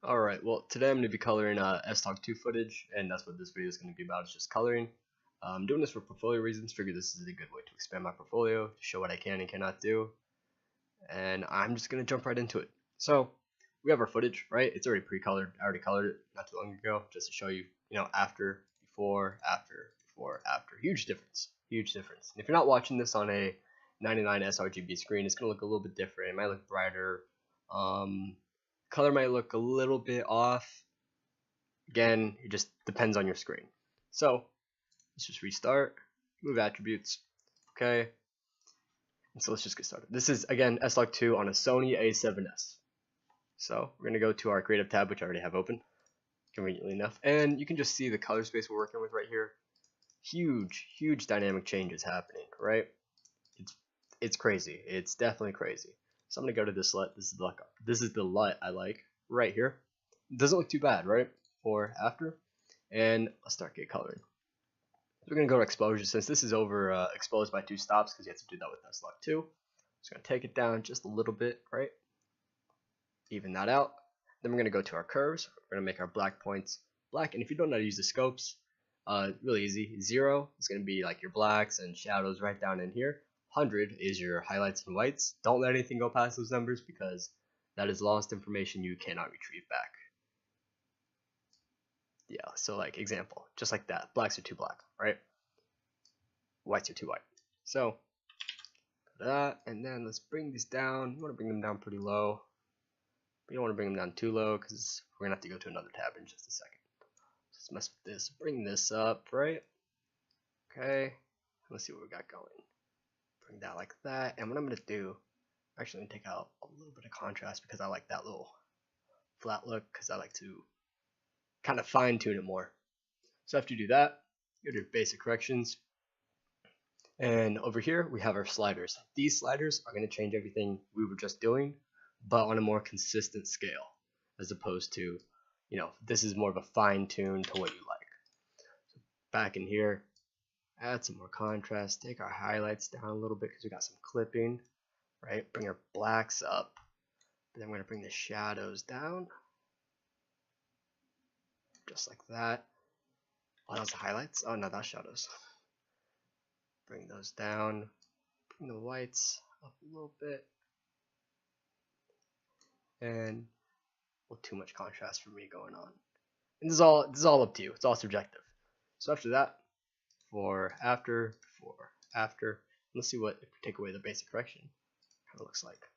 Alright, well today I'm going to be coloring S-Log 2 footage, and that's what this video is going to be about, is just coloring. I'm doing this for portfolio reasons, figure this is a good way to expand my portfolio, to show what I can and cannot do, and I'm just going to jump right into it. So, we have our footage, right? It's already pre-colored, I already colored it not too long ago, just to show you, after, before, after, before, after. Huge difference, huge difference. And if you're not watching this on a 99 sRGB screen, it's going to look a little bit different, it might look brighter, color might look a little bit off. Again, it just depends on your screen. So let's just restart, move attributes, okay. And so let's just get started. This is again S-Log 2 on a Sony A7S. So we're gonna go to our creative tab, which I already have open, conveniently enough, and you can just see the color space we're working with right here. Huge dynamic changes happening, right? It's crazy. It's definitely crazy. So I'm gonna go to this LUT. This is the LUT I like right here. It doesn't look too bad, right? For after, and let's start get coloring. So we're gonna go to exposure since this is over exposed by 2 stops because you have to do that with S-Log 2. Just gonna take it down just a little bit, right? Even that out. Then we're gonna go to our curves. We're gonna make our black points black, and if you don't know how to use the scopes, really easy. 0 is gonna be like your blacks and shadows right down in here. 100 is your highlights and whites. Don't let anything go past those numbers because that is lost information you cannot retrieve back. Yeah, so like example, just like that. Blacks are too black, right? Whites are too white. So that, and then let's bring these down. You want to bring them down pretty low. But you don't want to bring them down too low because we're gonna have to go to another tab in just a second. Let's mess with this. Bring this up, right? Okay. Let's see what we got going. Bring that like that, and what I'm gonna do, actually, I'm gonna take out a little bit of contrast because I like that little flat look because I like to kind of fine tune it more. So after you do that, you do basic corrections, and over here we have our sliders. These sliders are going to change everything we were just doing, but on a more consistent scale, as opposed to, this is more of a fine tune to what you like. So back in here, add some more contrast, take our highlights down a little bit because we got some clipping, right? Bring our blacks up, but then we're going to bring the shadows down, just like that. Oh, that was the highlights? Oh no, that's shadows. Bring those down, bring the whites up a little bit, and well, too much contrast for me going on. And this is all up to you. It's all subjective. So after that, before, after, let's see what if we take away the basic correction, kind of looks like.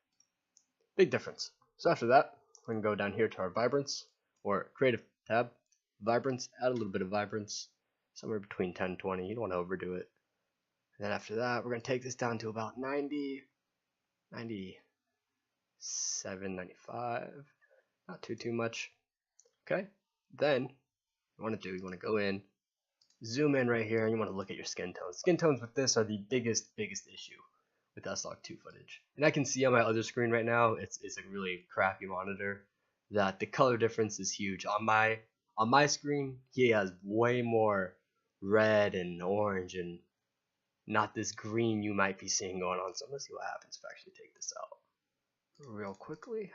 Big difference. So after that, we're gonna go down here to our vibrance or creative tab, vibrance. Add a little bit of vibrance, somewhere between 10 and 20. You don't want to overdo it. And then after that, we're gonna take this down to about 90, 97, 95. Not too much. Okay. Then you want to go in, zoom in right here, and you want to look at your skin tones. Skin tones with this are the biggest issue with S-Log 2 footage. And I can see on my other screen right now, it's a really crappy monitor, that the color difference is huge. On my screen, he has way more red and orange and not this green you might be seeing going on. So let's see what happens if I actually take this out real quickly.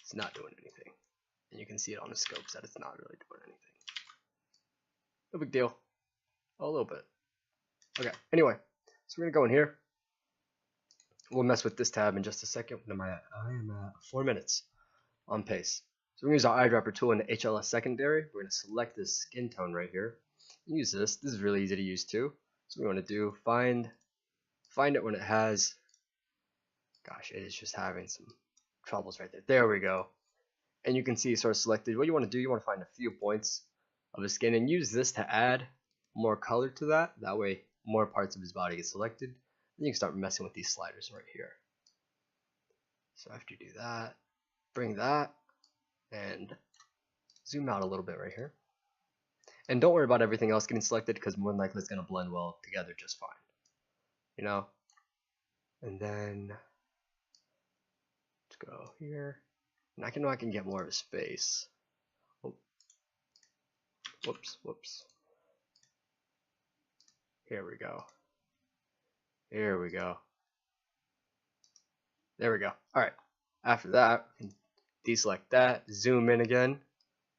It's not doing anything. And you can see it on the scopes that it's not really doing anything. No big deal. A little bit. Okay, anyway, so we're going to go in here. We'll mess with this tab in just a second. What am I at? I am at 4 minutes on pace. So we're going to use our eyedropper tool in the HLS secondary. We're going to select this skin tone right here. Use this. This is really easy to use too. So we want to do, find it when it has, gosh, it is just having some troubles right there. There we go. And you can see sort of selected. What you want to do, you want to find a few points of his skin and use this to add more color to that. That way more parts of his body get selected. Then you can start messing with these sliders right here. So after you do that, bring that and zoom out a little bit right here. And don't worry about everything else getting selected because more than likely it's going to blend well together just fine. And then let's go here. And I can get more of a space. Oh. Whoops. Here we go. There we go. Alright. After that, we can deselect that, zoom in again,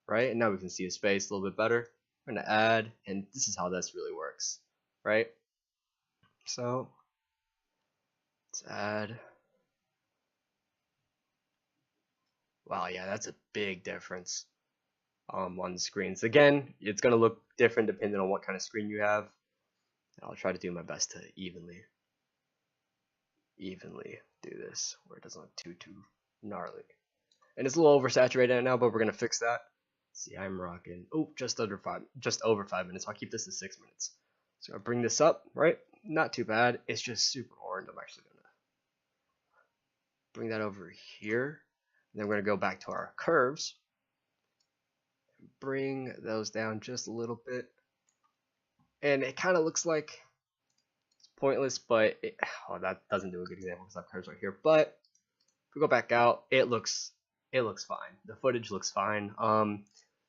right? And now we can see his face a little bit better. We're gonna add, and this is how this really works, right? So let's add. Wow, yeah, that's a big difference on the screens. Again, it's gonna look different depending on what kind of screen you have. I'll try to do my best to evenly do this where it doesn't look too gnarly. And it's a little oversaturated right now, but we're gonna fix that. See, I'm rocking. Oh, just over 5 minutes. I'll keep this to 6 minutes. So I bring this up, right? Not too bad. It's just super orange. I'm actually gonna bring that over here. And then we're gonna go back to our curves. Bring those down just a little bit. And it kind of looks like it's pointless, but that doesn't do a good example because I have curves right here. But if we go back out, it looks fine. The footage looks fine.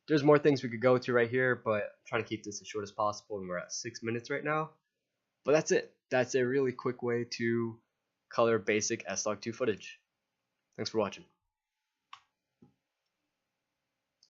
There's more things we could go to right here, but I'm trying to keep this as short as possible, and we're at 6 minutes right now. But that's it. That's a really quick way to color basic S-Log2 footage. Thanks for watching.